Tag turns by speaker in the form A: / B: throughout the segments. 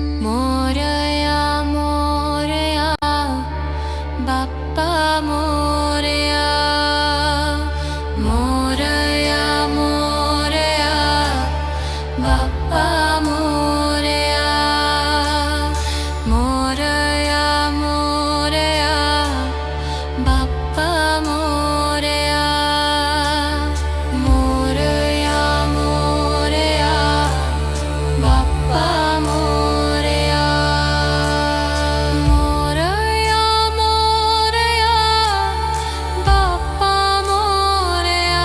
A: मोरया मोरया बाप्पा मोरया मोरया मोरया बाप्पा मोरया मोरया मोरया बाप्पा मोरया मोरया मोरया बाप्पा मोरया मोरया मोरया बाप्पा मोरया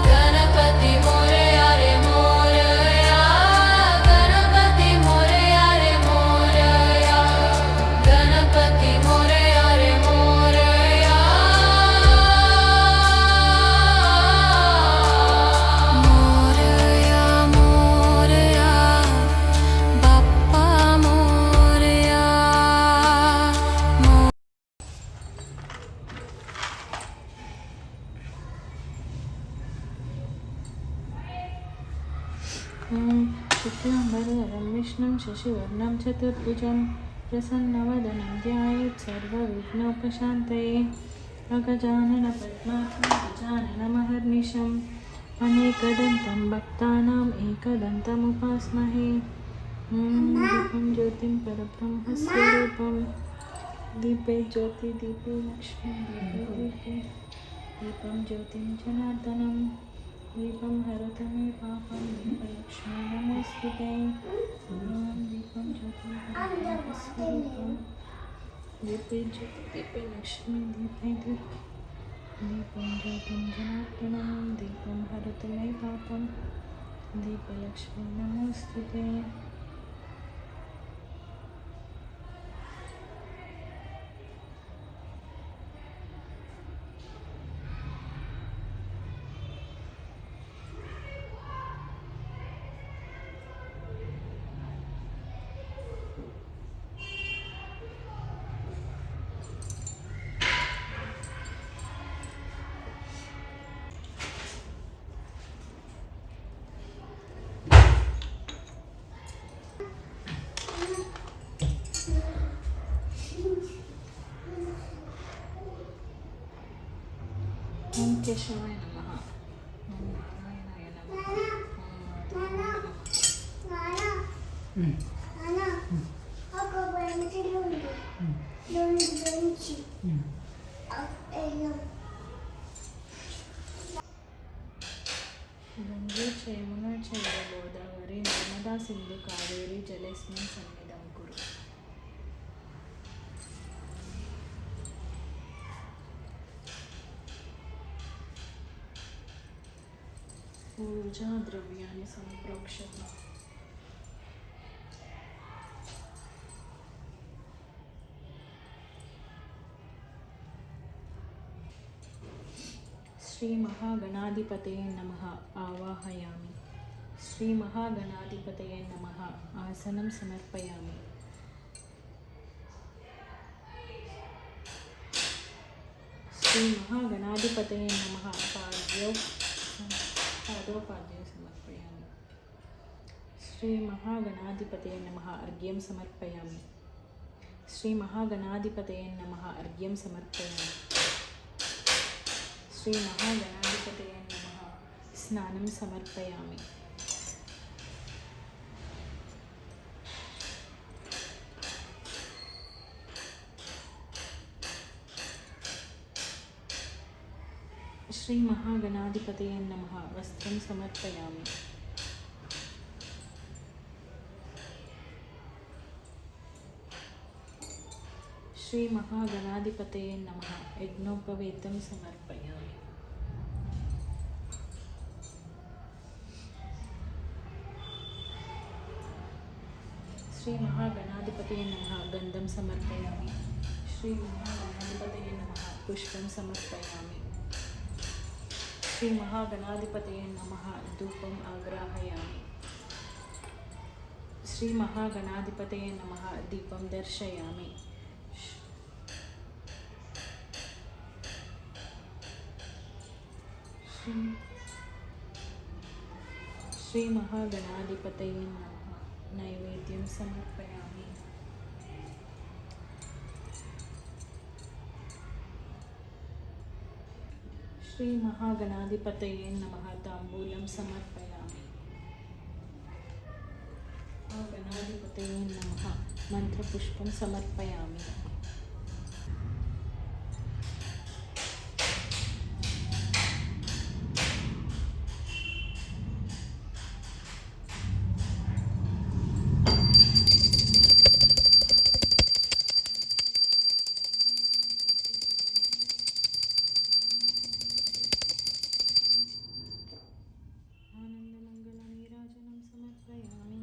A: गणपति मोरया रे मोरया गणपति मोरया रे मोरया गणपति मोरया रे मोरया मोरया मोरया बाप्पा मोरया शुक्लाम्बरधरं विष्णुं शशिवर्णं चतुर्भुजं प्रसन्नवदनं ध्यायेत् सर्वविघ्नोपशान्तये अगजाननपद्मार्कं गजाननमहर्निशम् अनेकदन्तं भक्तानाम् एकदन्तमुपास्महे दीपं ज्योतिं परब्रह्मस्वरूपं दीपे ज्योति दीपे लक्ष्मी दीपे दीपे दीपं ज्योतिं जनार्दनं दीपं हरतु मे पापं दीपलक्ष्मी नमोऽस्तुते दीपं ज्योतिं परब्रह्मस्वरूपं दीपे ज्योति दीपे लक्ष्मी दीपे दीपे दीपं ज्योतिं जनार्दनं दीपं हरतु मे पापं दीपलक्ष्मी नमोऽस्तुते ఓం కేశవాయ నమః ఓం నారాయణాయ నమః ఓం మాధవాయ గంగే చయమున చైవ గోదావరి నర్మదా సింధు కావేరి జలేస్మిన్ సన్నిధం కురు పూజా ద్రవ్యాన్ని సంప్రోక్షత శ్రీ మహాగణాధిపతయే నమః ఆవాహయామి శ్రీ మహాగణాధిపతయే నమః ఆసనం సమర్పయామి శ్రీ మహాగణాధిపతయే నమః పాదోపాద్యం సమర్పయామి శ్రీ మహాగణాధిపతయే నమః అర్ఘ్యం సమర్పయామి శ్రీ మహాగణాధిపతయే నమః అర్ఘ్యం సమర్పయామి శ్రీ మహాగణాధిపతయే నమః స్నానం సమర్పయామి శ్రీ మహాగణాధిపతయే నమః వస్త్రం సమర్పయామి శ్రీ మహాగణాధిపతయే నమః యజ్ఞోపవేతం సమర్పయామి శ్రీ మహాగణాధిపతయే నమః గంధం సమర్పయామి శ్రీ మహాగణాధిపతయే నమః పుష్పం సమర్పయామి శ్రీ మహాగణాధిపతయే నమః ధూపం ఆగ్రాహయామి శ్రీ మహాగణాధిపతయే నమః దీపం దర్శయామి श्री श्री महागणाधिपतये नमः। नैवेद्यं समर्पयामि। श्री महागणाधिपतये नमः। ताम्बूलं समर्पयामि। गणाधिपतये नमः। मंत्रपुष्पं समर्पयामि। आनन्दमङ्गलनीराजनं समर्पयामि।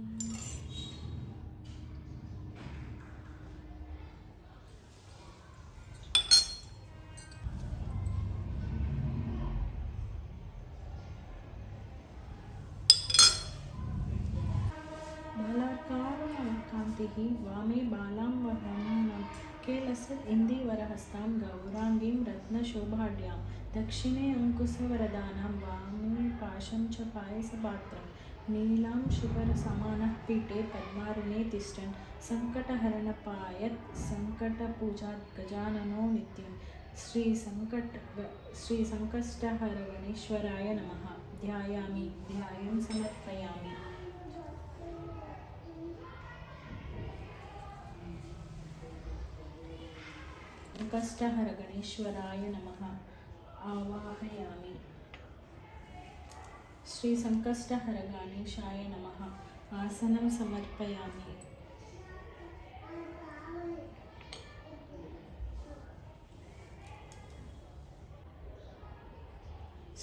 A: बालार्कारुणकान्तिः वामे बालां वहनं केलसत् इन्दीवरहस्तां गौराङ्गीं रत्नशोभाढ्यां दक्षिणे अङ्कुशवरदानां वामे पाशं च पायसपात्रं नीलां शुभरसमानः पीठे पद्मारुणे तिष्ठन् सङ्कटहरणपायत् सङ्कटपूजात् गजाननो नित्यं श्रीसङ्कष्टहरगणेश्वराय नमः। ध्यायामि। ध्यानं समर्पयामि। संकष्टहरगणेश्वराय नमः। आवाहयामि। श्री संकष्टहरगणेशाय नमः। आसनं समर्पयामि।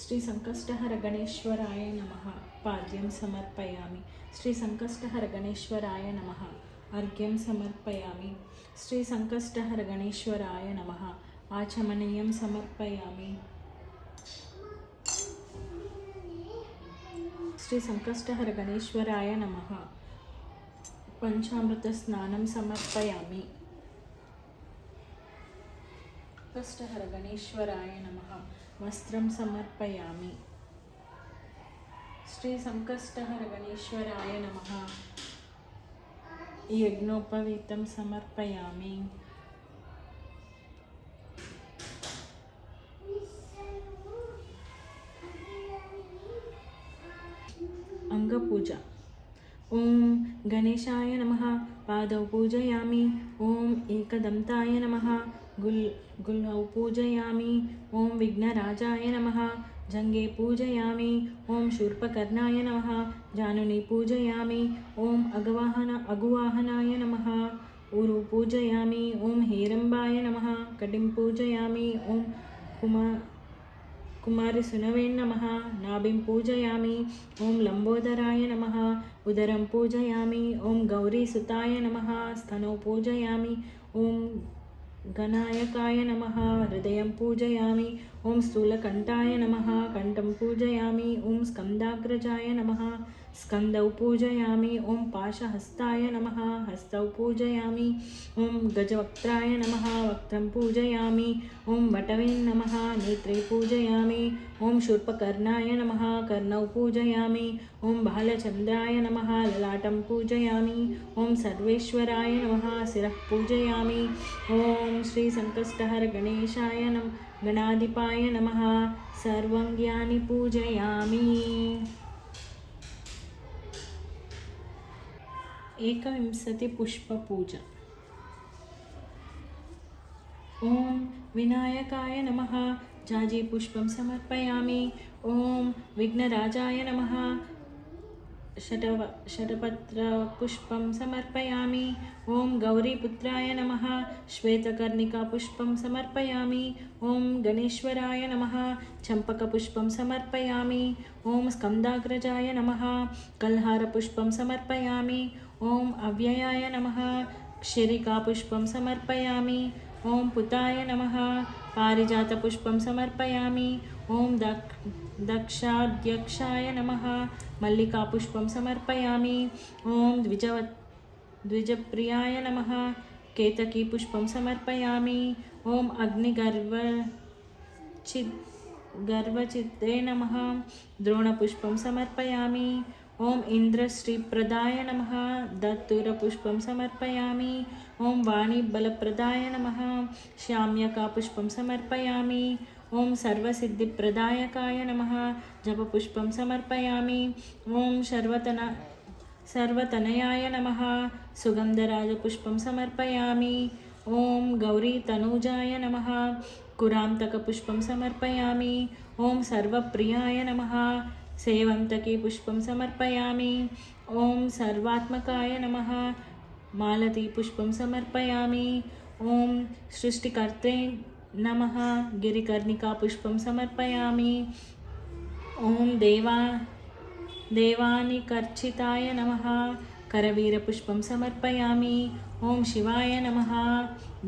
A: श्री संकष्टहरगणेश्वराय नमः। पाद्यं समर्पयामि। श्री संकष्टहरगणेश्वराय नमः। अर्घ्यं समर्पयामि। श्री संकष्टहरगणेश्वराय नमः। आचमनीयं समर्पयामि। श्री संकष्टहरगणेश्वराय नमः। पंचामृतस्नानं समर्पयामि। संकष्टहरगणेश्वराय नमः। वस्त्रं समर्पयामि। श्री संकष्टहरगणेश्वराय नमः। यज्ञोपवीतं समर्पयामि। अंगपूजा। ओम गणेशाय नमः। पादौ पूजयामि। ओम एकदन्ताय नमः। गुल्हौ पूजयामि। ओम विघ्नराजाय नमः। जंगे पूजयामि। ओम शूर्पकर्णाय नमः। जानुनी पूजयामि। ओम अगुवाहनाय नमः। ऊरु पूजयामि। ओम हेरंबाय नमः। कटिं पूजयामि। ओम कुमारसुनवे नमः। नाभिं पूजयामि। ओम लंबोदराय नमः। उदरं पूजयामि। ओम गौरीसुताय नमः। स्तनौ पूजयामि। ओम गणायकाय नमः। हृदयं पूजयामि। ओम स्थूलकण्ठाय नमः। कण्ठं पूजयामि। ओम स्कन्दाग्रजाय नमः। स्कन्दौ पूजयामि। ओम पाशहस्ताय नमः। हस्तौ पूजयामि। ओम गजवक्त्राय नमः। वक्त्रं पूजयामि। ओम वटवे नमः। नेत्रे पूजयामि। ओम शूर्पकर्णाय नमः। कर्णौ पूजयामि। ओम बालचन्द्राय नमः। ललाटं पूजयामि। ओम सर्वेश्वराय नमः। शिरः पूजयामि। ओम श्री संकष्टहरगणेशाय गणाधिपाय नमः। सर्वाङ्गानि पूजयामि। एकविंशतिपुष्पपूजा। ओम विनायकाय नमः। जाजीपुष्पं समर्पयामि। ओम विघ्नराजाय नमः। शतपत्रपुष्पं समर्पयामि। ओम गौरीपुत्राय नमः। श्वेतकर्णिकापुष्पं समर्पयामि। ओम गणेश्वराय नमः। चम्पकपुष्पं समर्पयामि। ओम स्कन्दाग्रजाय नमः। कल्हारपुष्पं समर्पयामि। ओम अव्ययाय नमः। क्षिरिकापुष्पं समर्पयामि। ओम पुताय नमः। पारिजातपुष्पं समर्पयामि। ओम दक्षाध्यक्षाय नमः। मल्लिकापुष्पं समर्पयामि। ओम द्विजप्रियाय नमः। केतकीपुष्पं समर्पयामि। ओम गर्वचित्ते नमः। द्रोणपुष्पं समर्पयामि। ॐ इन्द्रश्रीप्रदाय नमः। दत्तूरपुष्पं समर्पयामि। ॐ वाणीबलप्रदाय नमः। श्याम्यकापुष्पं समर्पयामि। ॐ सर्वसिद्धिप्रदायकाय नमः। जपपुष्पं समर्पयामि। ॐ सर्वतनयाय नमः। सुगन्धराजपुष्पं समर्पयामि। ॐ गौरीतनूजाय नमः। कुरान्तकपुष्पं समर्पयामि। ॐ सर्वप्रियाय नमः। सेवन्तकी पुष्पं समर्पयामि। ॐ सर्वात्मकाय नमः। मालतीपुष्पं समर्पयामि। ॐ सृष्टिकर्त्रे नमः। गिरिकर्णिकापुष्पं समर्पयामि। ॐ देवानिकर्चिताय नमः। करवीरपुष्पं समर्पयामि। ॐ शिवाय नमः।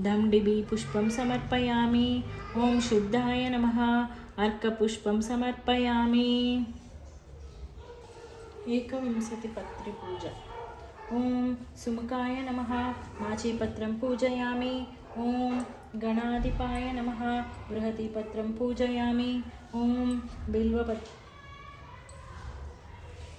A: दण्डिबीपुष्पं समर्पयामि। ॐ शुद्धाय नमः। अर्कपुष्पं समर्पयामि। एकविंशतिपत्रिपूजा। ॐ सुमुखाय नमः। माचीपत्रं पूजयामि। ॐ गणाधिपाय नमः। बृहतीपत्रं पूजयामि।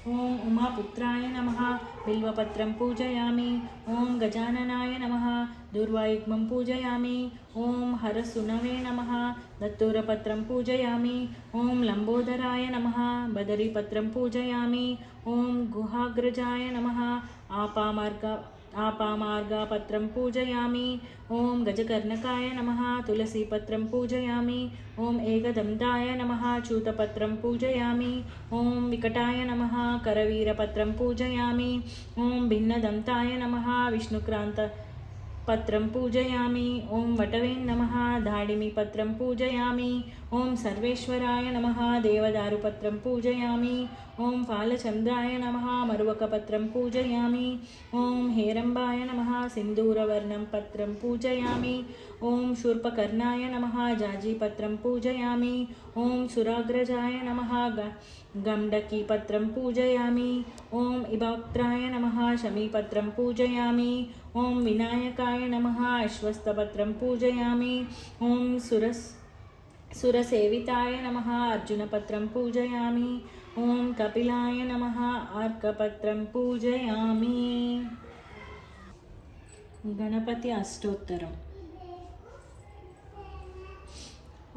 A: ॐ उमापुत्राय नमः। बिल्वपत्रं पूजयामि। ॐ गजाननाय नमः। दूर्वायुग्मं पूजयामि। ॐ हरसुनवे नमः। दत्तूरपत्रं पूजयामि। ॐ लम्बोदराय नमः। बदरीपत्रं पूजयामि। ॐ गुहाग्रजाय नमः। आपामार्गापत्रं पूजयामि। ॐ गजकर्णकाय नमः। तुलसीपत्रं पूजयामि। ॐ एकदन्ताय नमः। चूतपत्रं पूजयामि। ॐ विकटाय नमः। करवीरपत्रं पूजयामि। ॐ भिन्नदन्ताय नमः। विष्णुक्रान्तपत्रं पूजयामि। ॐ वटवे नमः। धाडिमीपत्रं पूजयामि। ॐ सर्वेश्वराय नमः। देवदारुपत्रं पूजयामि। ॐ फालचन्द्राय नमः। मरुवकपत्रं पूजयामि। ॐ हेरम्बाय नमः। सिन्दूरवर्णं पत्रं पूजयामि। ॐ शूर्पकर्णाय नमः। जाजीपत्रं पूजयामि। ॐ सुराग्रजाय नमः। गण्डकीपत्रं पूजयामि। ॐ इभक्त्राय नमः। शमीपत्रं पूजयामि। ॐ विनायकाय नमः। अश्वत्थपत्रं पूजयामि। ॐ सुरसेविताय नमः। अर्जुनपत्रं पूजयामि। ॐ कपिलाय नमः। अर्कपत्रं पूजयामि। गणपति अष्टोत्तरम्।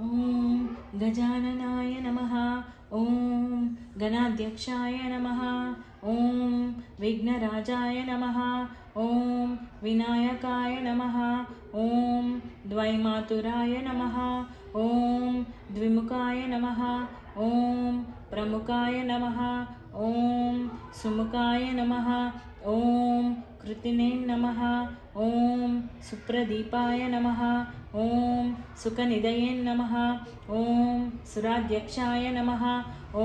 A: ॐ गजाननाय नमः। ॐ गणाध्यक्षाय नमः। ॐ विघ्नराजाय नमः। ॐ विनायकाय नमः। ॐ द्वैमातुराय नमः। ॐ द्विमुखाय नमः। ॐ प्रमुखाय नमः। ॐ सुमुखाय नमः। ॐ कृतिने नमः। ॐ सुप्रदीपाय नमः। ॐ सुखनिधये नमः। ॐ सुराध्यक्षाय नमः। ॐ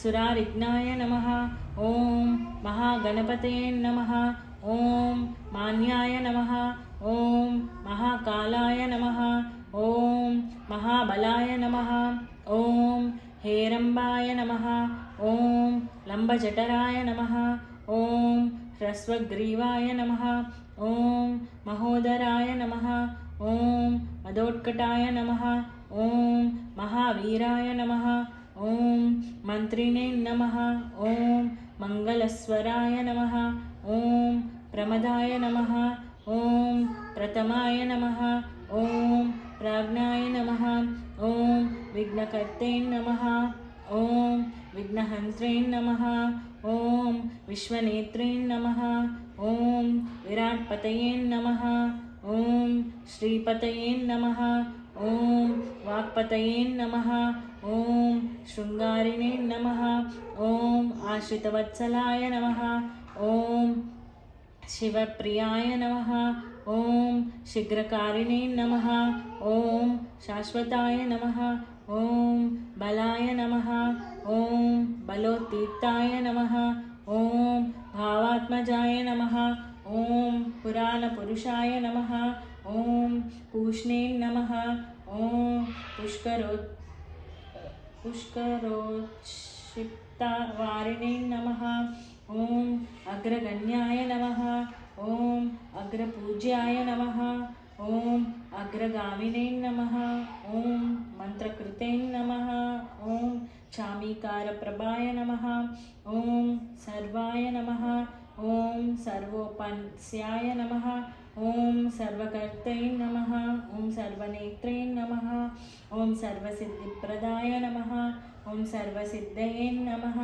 A: सुरारिघ्नाय नमः। ॐ महागणपतये नमः। ॐ मान्याय नमः। ॐ महाकालाय नमः। ॐ महाबलाय नमः। ॐ हेरम्बाय नमः। ॐ लम्बजठराय नमः। ॐ ह्रस्वग्रीवाय नमः। ॐ महोदराय नमः। ॐ मदोत्कटाय नमः। ॐ महावीराय नमः। ॐ मन्त्रिणे नमः। ॐ मङ्गलस्वराय नमः। ॐ प्रमदाय नमः। ॐ प्रथमाय नमः। ॐ प्राज्ञाय नमः। ॐ विघ्नकर्ते नमः। ॐ विघ्नहन्त्रे नमः। ॐ विश्वनेत्रे नमः। ॐ विराट्पतये नमः। ॐ श्रीपतये नमः। ॐ वाक्पतये नमः। ॐ शृङ्गारिणे नमः। ॐ आश्रितवत्सलाय नमः। ॐ शिवप्रियाय नमः। ॐ शीघ्रकारिणे नमः। ॐ शाश्वताय नमः। ॐ बलाय नमः। ॐ बलोत्तीर्थाय नमः। ॐ भावात्मजाय नमः। ॐ पुराणपुरुषाय नमः। ॐ पूष्णे नमः। ॐ पुष्करोत्क्षिप्तवारिणे नमः। ॐ अग्रगण्याय नमः। ॐ अग्रपूज्याय नमः। ॐ अग्रगामिने नमः। ॐ मंत्रकृते नमः। ॐ चामीकारप्रभाय नमः। ॐ सर्वाय नमः। ॐ सर्वोपन्स्याय नमः। ॐ सर्वकर्ते नमः। ॐ सर्वनेत्रे नमः। ॐ सर्वसिद्धिप्रदाय नमः। ॐ सर्वसिद्धये नमः।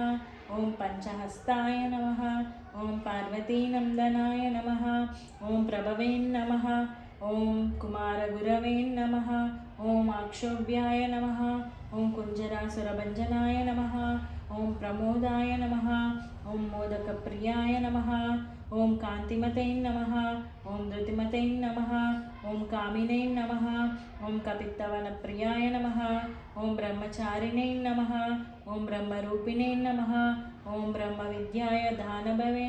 A: ॐ पंचहस्ताय नमः। ॐ पार्वतीनन्दनाय नमः। ॐ प्रभवे नमः। ॐ कुमारगुरवे नमः। ॐ आक्षोभ्याय नमः। ॐ कुञ्जरासुरभञ्जनाय नमः। ॐ प्रमोदाय नमः। ॐ मोदकप्रियाय नमः। ॐ कान्तिमते नमः। ॐ धृतिमते नमः। ॐ कामिने नमः। ॐ कपित्तवनप्रियाय नमः। ॐ ब्रह्मचारिणे नमः। ॐ ब्रह्मरूपिणे नमः। ॐ ब्रह्मविद्याय दानभवे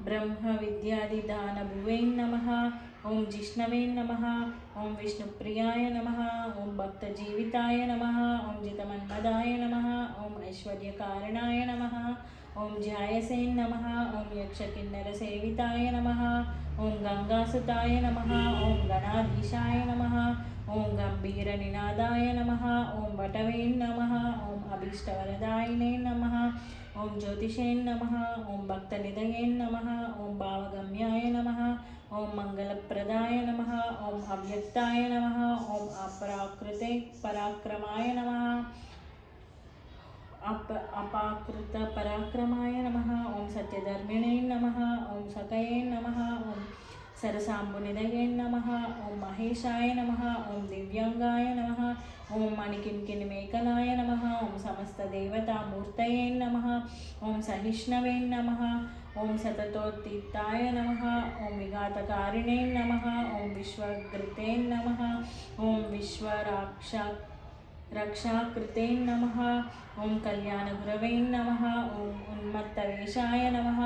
A: ब्रह्मविद्यादिदानभुवे नमः। ॐ जिष्णवे नमः। ॐ विष्णुप्रियाय नमः। ॐ भक्तजीविताय नमः। ॐ जितमन्मदाय नमः। ॐ ऐश्वर्यकारणाय नमः। ॐ ध्यायसे नमः। ॐ यक्षकिन्नरसेविताय नमः। ॐ गङ्गासुताय नमः। ॐ गणाधीशाय नमः। ॐ गम्भीरनिनादाय नमः। ॐ वटवे नमः। ॐ अभीष्टवरदायिने नमः। ॐ ज्योतिषे नमः। ॐ भक्तनिधये नमः। ॐ भावगम्याय नमः। ॐ मङ्गलप्रदाय नमः। ॐ अव्यक्ताय नमः। ॐ अपराकृते पराक्रमाय नमः। अपाकृतपराक्रमाय नमः। ॐ सत्यधर्मिणे नमः। ॐ सकये नमः। ॐ सरसाम्बुनिधये नमः। ॐ महेशाय नमः। ॐ दिव्यांगाय नमः। ॐ मणिकिङ्किणिमेखलाय नमः। ॐ समस्तदेवतामूर्तये नमः। ॐ सहिष्णवे नमः। ॐ सततोत्थिताय नमः। ॐ विघातकारिणे नमः। ॐ विश्वघृते नमः। ॐ रक्षाकृते नमः। ॐ कल्याणगुरवे नमः। ॐ उन्मत्तवेषाय नमः।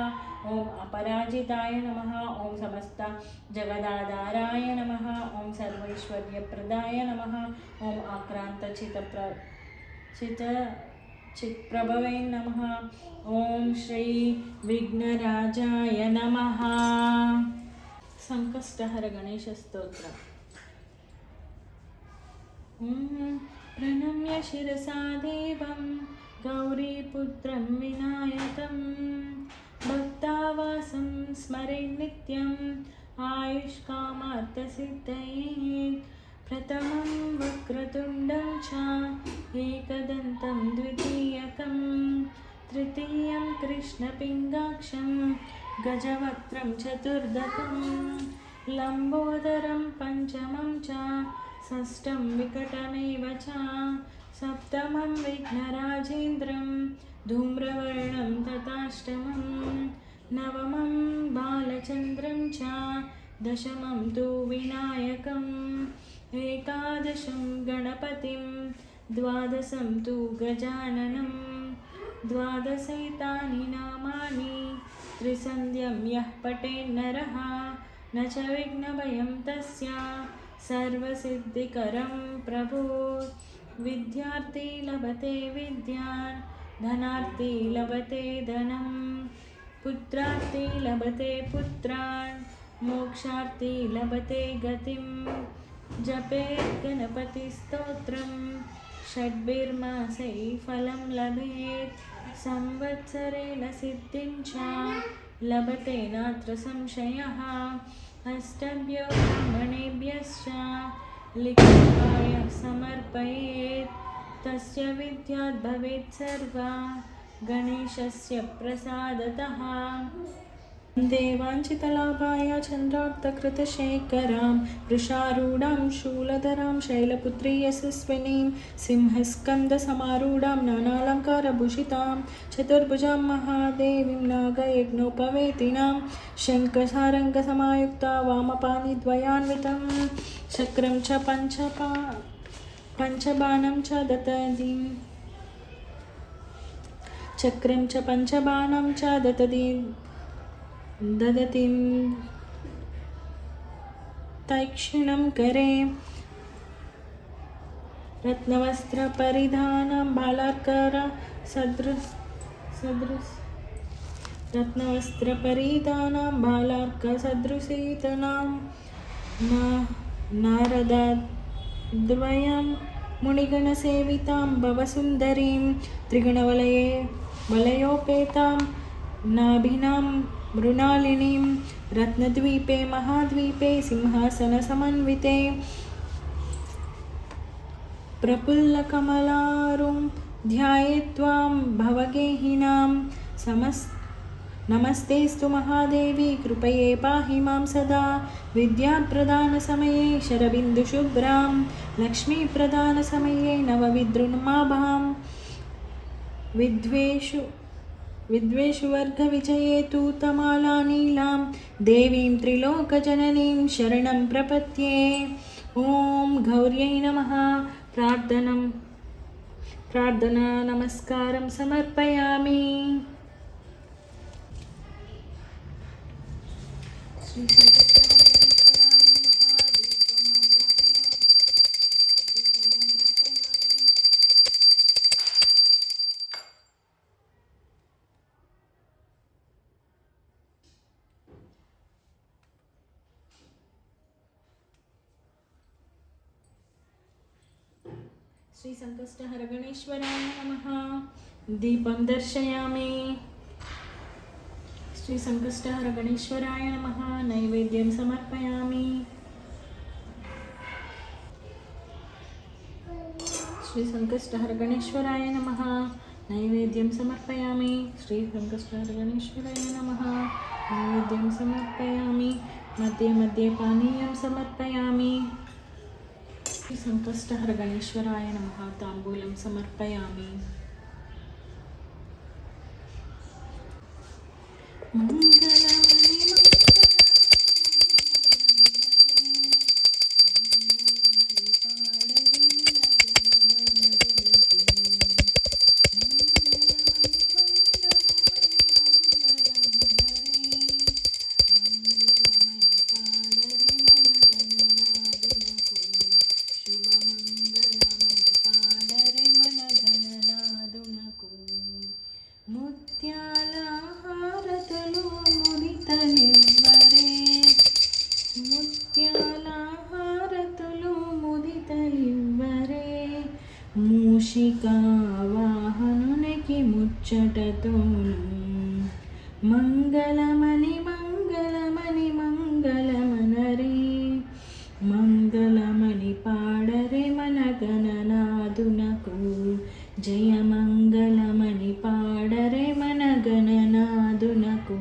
A: ॐ अपराजिताय नमः। ॐ समस्त जगदाधाराय नमः। ॐ सर्वैश्वर्यप्रदाय नमः। ॐ चित्प्रभवे नमः। ॐ श्री विघ्नराजाय नमः। संकष्टहर गणेश स्तोत्र। प्रणम्य शिरसा देवं गौरीपुत्रं विनायकं भक्तावासं स्मरे नित्यम् आयुष्कामार्थसिद्धये प्रथमं वक्रतुण्डं च एकदन्तं द्वितीयकं तृतीयं कृष्णपिङ्गाक्षं गजवक्त्रं चतुर्दकं लम्बोदरं पञ्चमं च षष्ठं विकटमेव च सप्तमं विघ्नराजेन्द्रं धूम्रवर्णं तथाष्टमं नवमं बालचन्द्रं च दशमं तु विनायकम् एकादशं गणपतिं द्वादशं तु गजाननं द्वादशैतानि नामानि त्रिसन्ध्यं यः पठेन्नरः न च विघ्नभयं तस्य सर्वसिद्धिकरं प्रभो विद्यार्थी लभते विद्यान् धनार्थी लभते धनं पुत्रार्थी लभते पुत्रान् मोक्षार्थी लभते गतिं जपेत् गणपतिस्तोत्रं षड्भिर्मासैः फलं लभेत् संवत्सरेण सिद्धिं च लभते नात्र संशयः अष्टभ्यो ब्राह्मणेभ्यश्च लिखित्वाय समर्पयेत् तस्य विद्यात् भवेत् सर्वा गणेशस्य प्रसादतः देवाञ्चितलाभाय चन्द्रार्धकृतशेखरां वृषारूढां शूलधरां शैलपुत्री यशस्विनीं सिंहस्कन्दसमारूढां नानालङ्कारभूषितां चतुर्भुजां महादेवीं नागयज्ञोपवेतिनां शङ्खसारङ्गसमायुक्ता वामपाणिद्वयान्वितं चक्रं च पञ्चबाणं च ददतीं तैक्षिणं करे रत्नवस्त्रपरिधानं बालार्कर रत्नवस्त्रपरिधानं बालार्कसदृशीतनां नारदाद्वयं मुनिगणसेवितां भवसुन्दरीं वलयोपेतां नाभिनां मृणालिनीं रत्नद्वीपे महाद्वीपे सिंहासनसमन्विते प्रफुल्लकमलारुं ध्यायेत्त्वां भवगेहिनां नमस्तेस्तु महादेवी कृपये पाहि मां सदा विद्याप्रदानसमये शरबिन्दुशुभ्रां लक्ष्मीप्रदानसमये नवविद्रुमाभां विद्वेषु वर्गविजये तूतमालानीलां देवीं त्रिलोकजननीं शरणं प्रपद्ये। ॐ गौर्यै नमः। प्रार्थना नमस्कारं समर्पयामि। श्री संकष्टहर गणेश्वराय नमः। दीपं दर्शयामि। श्री संकष्टहर गणेश्वराय नमः। नैवेद्यं समर्पयामि। श्री संकष्टहर गणेश्वराय नमः। नैवेद्यं समर्पयामि। श्री संकष्टहर गणेश्वराय नमः। नैवेद्यं समर्पयामि। मध्ये मध्ये पानीयं समर्पयामि। श्री संकष्टहर गणेश्वराय नमः। ताम्बूलं समर्पयामि। మూషికా వాహనునికి ముచ్చటతోను మంగళమని మంగళమని మంగళమనరే మంగళమని పాడరే మన గణనాదునకు జయ మంగళమని పాడరే మన గణనాదునకు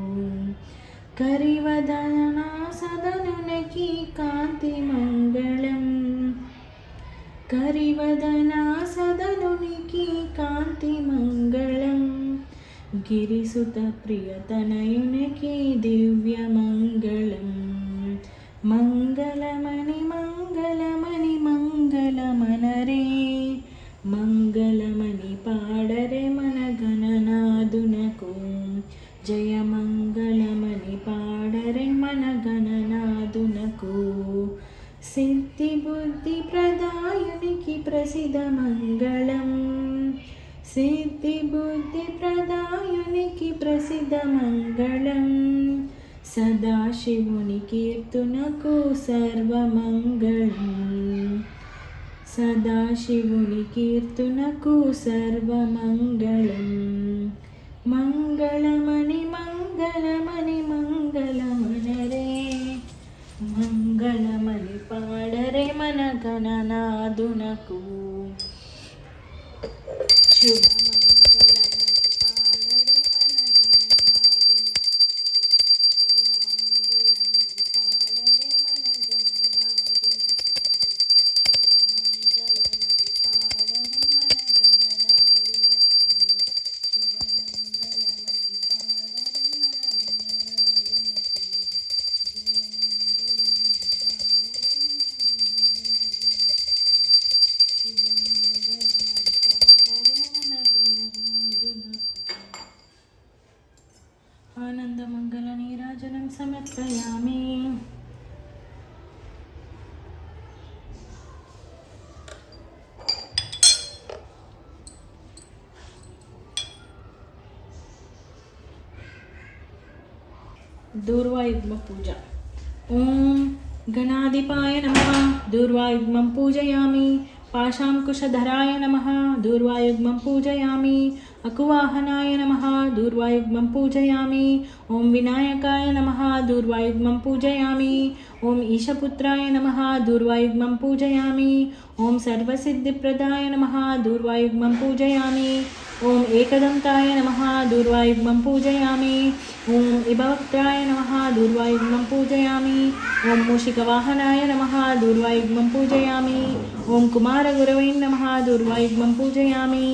A: కరివదనా సదనునికి కాంతి మంగళం కరివదనా సదనునికి కాంతి మంగళం గిరిసుత ప్రియతనయునికి దివ్య మంగళం మంగళమని మంగళమని మంగళమనరే మంగళమని పాడరే మన గణనాదునకు జయ మంగళమని పాడరే మన గణనాదునకు సిద్ధి బుద్ధి ప్రదాయునికి ప్రసిద్ధ మంగళం సిద్ధి బుద్ధి ప్రదాయునికి ప్రసిద్ధ మంగళం సదాశివుని కీర్తనకు సర్వమంగళం సదాశివుని కీర్తనకు సర్వమంగళం మంగళమని మంగళమని మంగళమనరే మంగళమని పాడరే మన గణనాదునకు శుభమంగళమని పాడరే మన గణనాదునకు జయ మంగళమని పాడరే మన గణనాదునకు శుభమంగళమని పాడరే మన గణనాదునకు శుభమంగళమని పాడరే మన ఆనందమంగళ నీరాజనం సమర్పయామి. दूर्वा युग्म पूजा. ओम गणाधिपाय नमः दूर्वायुग्मं पूजयामि। पाशाङ्कुशधराय नमः दूर्वायुग्मं पूजयामि। अकुवाहनाय नमः दूर्वायुग्मं पूजयामि। ॐ विनायकाय नमः दूर्वायुग्मं पूजयामि। ॐ ईशपुत्राय नमः दूर्वायुग्मं पूजयामि। ॐ सर्वसिद्धिप्रदाय नमः दूर्वायुग्मं पूजयामि। ॐ एकदन्ताय नमः दूर्वायुग्मं पूजयामि। ॐ इभवक्त्राय नमः दूर्वायुग्मं पूजयामि। ॐ मूषिकवाहनाय नमः दूर्वायुग्मं पूजयामि। ॐ कुमारगुरवे नमः दूर्वायुग्मं पूजयामि।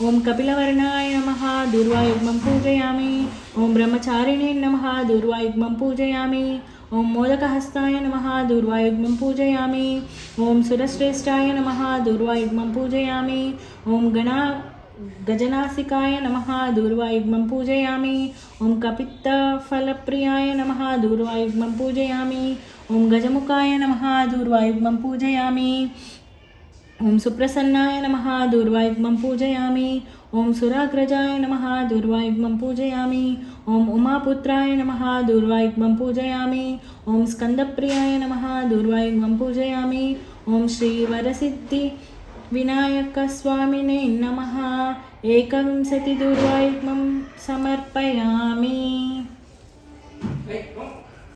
A: ॐ कपिलवर्णाय नमः दूर्वायुग्मं पूजयामि। ॐ ब्रह्मचारिणे नमः दूर्वायुग्मं पूजयामि। ॐ मोदकहस्ताय नमः दूर्वायुग्मं पूजयामि। ॐ सुरश्रेष्ठाय नमः दूर्वायुग्मं पूजयामि। ॐ गजनासिकाय नमः दूर्वायुग्मं पूजयामि। ॐ कपित्तफलप्रियाय नमः दूर्वायुग्मं पूजयामि। ॐ गजमुखाय नमः दूर्वायुग्मं पूजयामि। ॐ सुप्रसन्नाय नमः दूर्वायुग्मं पूजयामि। ॐ सुराग्रजाय नमः दूर्वायुग्मं पूजयामि। ॐ उमापुत्राय नमः दूर्वायुग्मं पूजयामि। ॐ स्कन्दप्रियाय नमः दूर्वायुग्मं पूजयामि। ॐ श्रीवरसिद्धिविनायकस्वामिने नमः 21 दूर्वायुग्मं समर्पयामि।